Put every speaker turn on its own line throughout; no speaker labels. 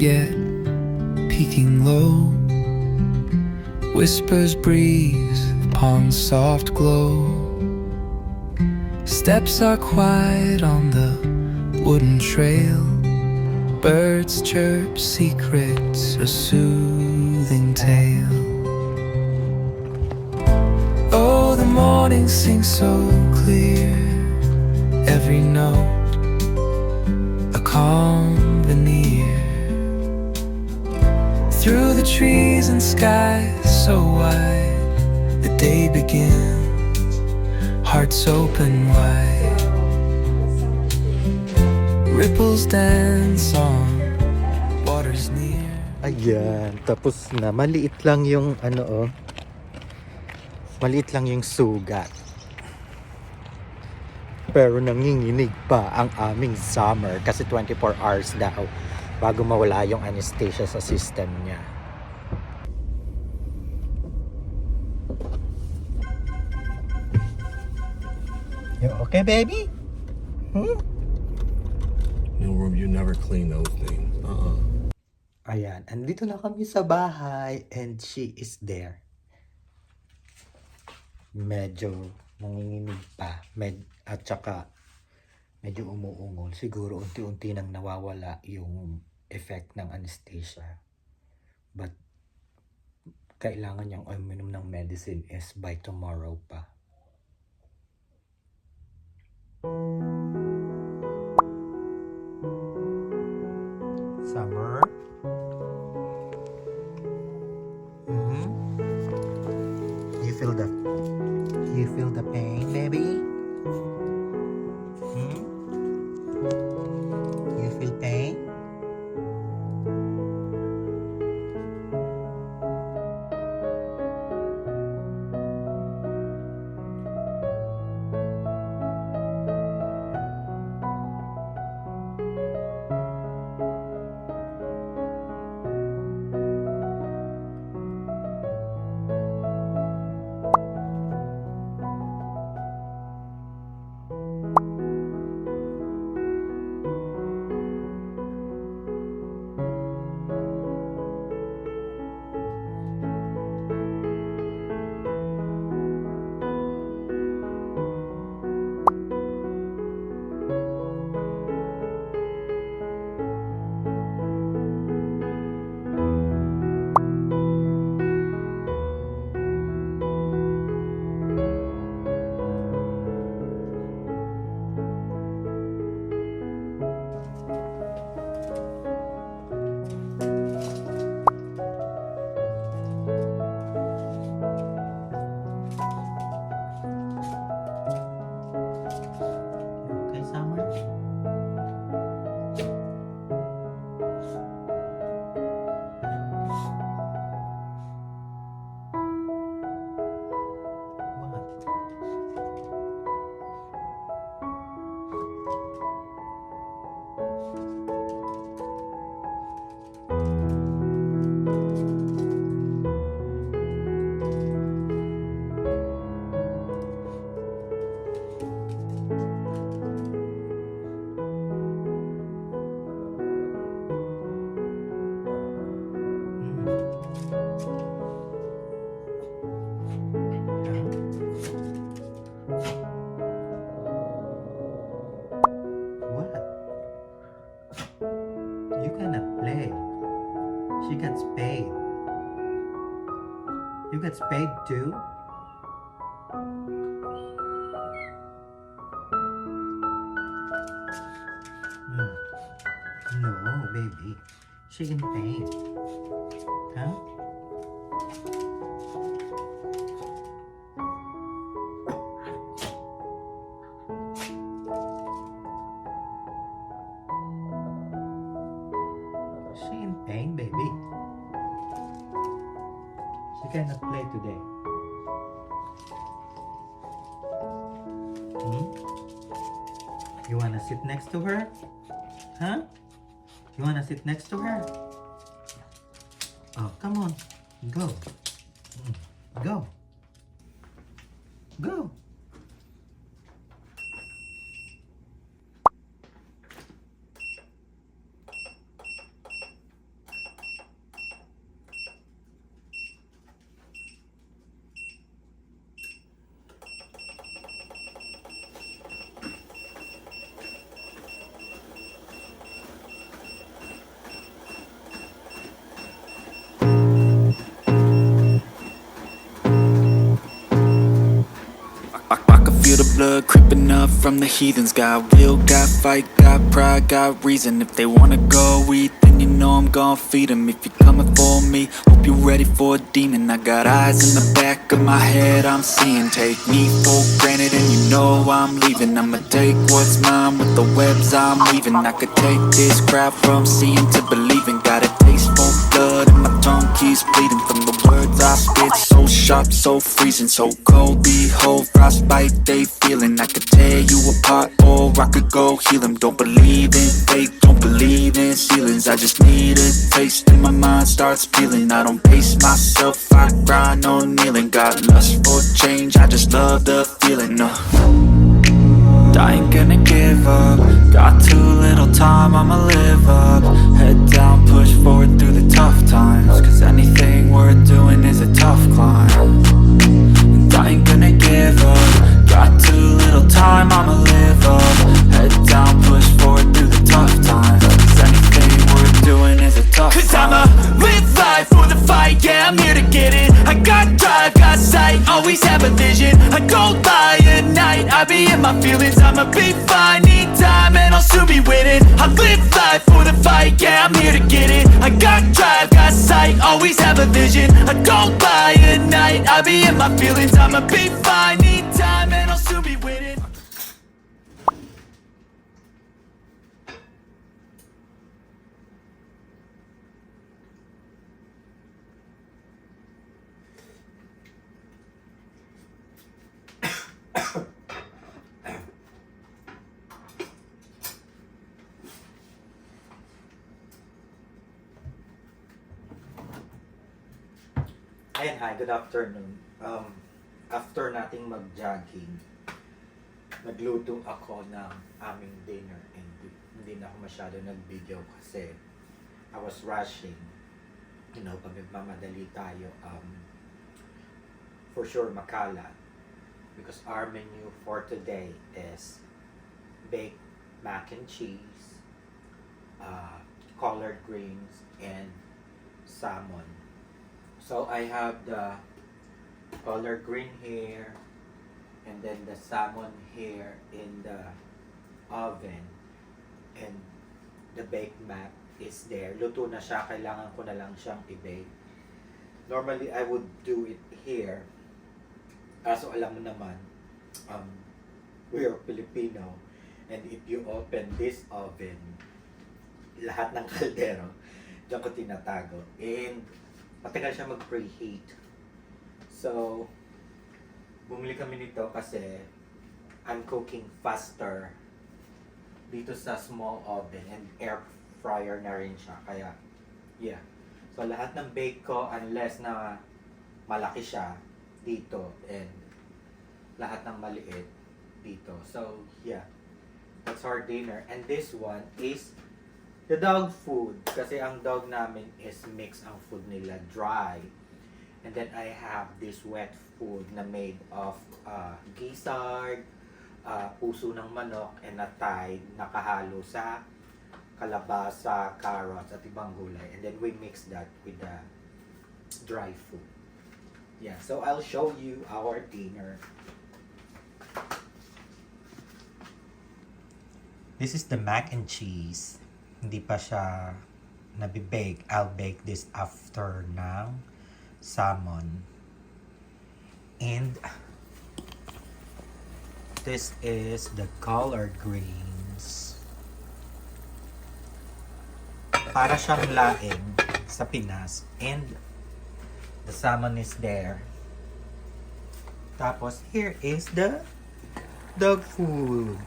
yet peaking low. Whispers breeze upon soft glow. Steps are quiet on the wooden trail. Birds chirp secrets, a soothing tale. Oh, the morning sings so clear, every note a calm veneer. Through the trees and skies so wide, the day begins, hearts open wide. Ripples dance on waters near.
Ayan, tapos na. Maliit lang yung maliit lang yung sugat. Pero nanginginig pa ang aming Summer kasi 24 hours daw bago mawala yung anesthesia sa system niya. You okay, baby?
No room, you never clean those things.
Ayan, andito na kami sa bahay and she is there. Medyo nanginginig pa at saka medyo umuungol. Siguro unti-unti nang nawawala yung effect ng anesthesia. But kailangan niyang uminom ng medicine is by tomorrow pa. Summer? You feel the pain, baby? You feel pain? Okay, Summer? You cannot play. She gets paid. You get paid too? No, baby. She in pain. Huh? She in pain, baby. She cannot play today. You wanna sit next to her? Huh? You wanna sit next to her? Oh, come on. Go. Go. Go.
blood creeping up from the heathens. Got will, got fight, got pride, got reason. If they wanna go eat, then you know I'm gon' feed them. If you're coming for me, hope you're ready for a demon. I got eyes in the back of my head, I'm seeing. Take me for granted and you know I'm leaving. I'ma take what's mine with the webs I'm weaving. I could take this crowd from seeing to believing. Got a taste for blood and my tongue keeps bleeding from the words I spit. So sharp, so freezing, so cold. Behold, frostbite they feeling. I could tear you apart or I could go heal them. Don't believe in fate, don't believe in ceilings. I just need a taste and my mind starts peeling. I don't pace myself, I grind on kneeling. Got lust for change, I just love the feeling. I ain't gonna give up. Got too little time, I'ma live up. Head down, push forward through the tough times. Cause anything worth doing is a tough climb. And I ain't gonna give up. Got too little time, I'ma live up. Head down, push forward through the tough times. Cause anything worth doing is a tough climb. Cause I'ma live life for the fight, yeah, I'm here to get it. I got drive, got sight, always have a vision. I go by at night, I be in my feelings. I'ma be fine, need time and I'll soon be winning. I live life for the fight, yeah, I'm here to get it. I got drive, got sight, always have a vision. I go by at night, I be in my feelings. I'ma be fine, need time and I'll soon be winning.
Ayan, hi, good afternoon. After nating mag-jogging, nagluto ako ng aming dinner and hindi na ako masyado nag-video kasi I was rushing. You know, pag nagmamadali tayo, for sure makalat. Because our menu for today is baked mac and cheese, collard greens, and salmon. So I have the collard green here and then the salmon here in the oven and the baked mac is there. Luto na siya, kailangan ko na lang siyang i-bake. Normally I would do it here. Kaso alam mo naman, we are Filipino and if you open this oven, lahat ng kaldero diyan ko tinatago and matagal siya mag-preheat. So, bumili kami nito kasi I'm cooking faster dito sa small oven and air fryer na rin siya. Kaya, yeah. So, lahat ng bake ko, unless na malaki siya dito and lahat ng maliit dito. So, yeah. That's our dinner. And this one is the dog food, kasi ang dog namin is mix ang food nila dry. And then I have this wet food na made of gizzard, puso ng manok, and atay, nakahalo sa kalabasa, carrots, at ibang gulay. And then we mix that with the dry food. Yeah, so I'll show you our dinner. This is the mac and cheese. Hindi pa siya nabibake. I'll bake this after ng salmon. And this is the collard greens. Para siyang laing sa Pinas. And the salmon is there. Tapos here is the dog food.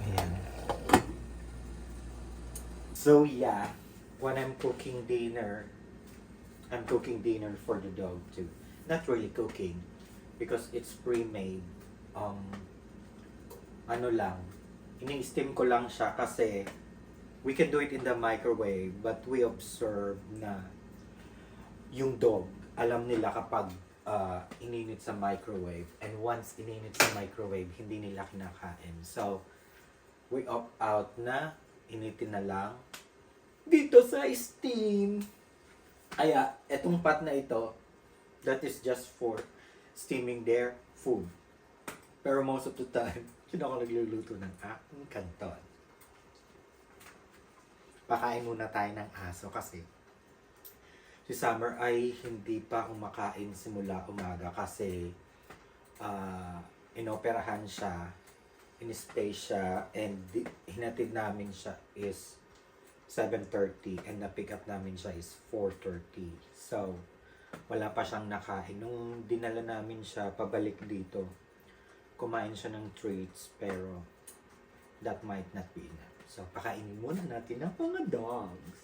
Ayan. So yeah, when I'm cooking dinner, I'm cooking dinner for the dog too. Not really cooking because it's pre-made. Ano lang, ini-steam ko lang siya kasi we can do it in the microwave but we observe na yung dog, alam nila kapag ininit sa microwave and once ininit sa microwave, hindi nila kinakain. So, we opt out na initin na lang dito sa steam. Kaya, etong pot na ito, that is just for steaming their food. Pero most of the time, yun ako nagluluto ng aking kanton. Pakain muna tayo ng aso kasi si Summer ay hindi pa kumakain simula umaga kasi inoperahan siya, in-stay siya, and hinatid namin siya is 7:30 and na-pick up namin siya is 4:30. So, wala pa siyang nakain. Nung dinala namin siya pabalik dito, kumain siya ng treats pero that might not be enough. So, pakainin muna natin ang mga dogs.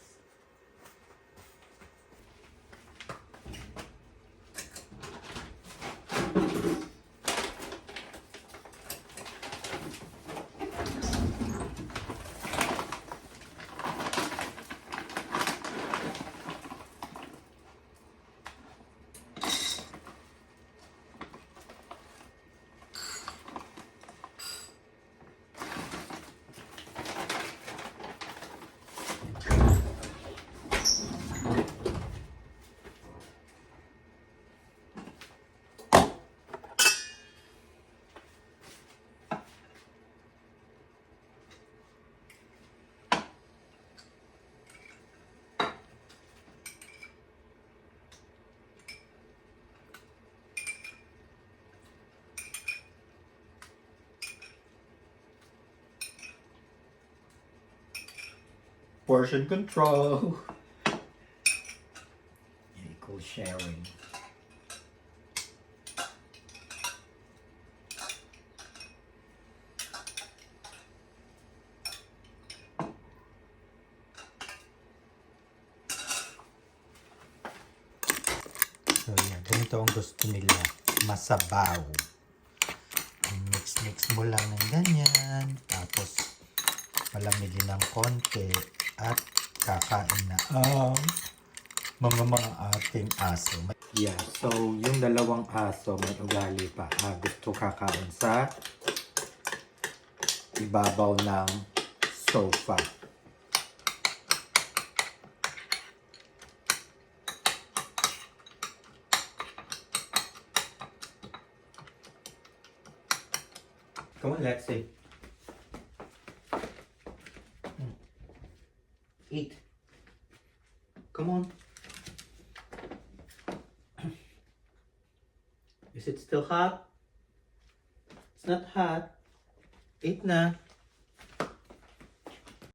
Portion control. Equal sharing. So yan, ganito ang gusto nila. Masabaw. Mix-mix mo lang ng ganyan. Tapos malamigin ng konti at kakain na ang mga ating aso. Yeah, so yung dalawang aso may ugali pa. Gusto kakain sa ibabaw ng sofa. Come on, Lexi. Eat. Come on. Is it still hot? It's not hot. Eat na.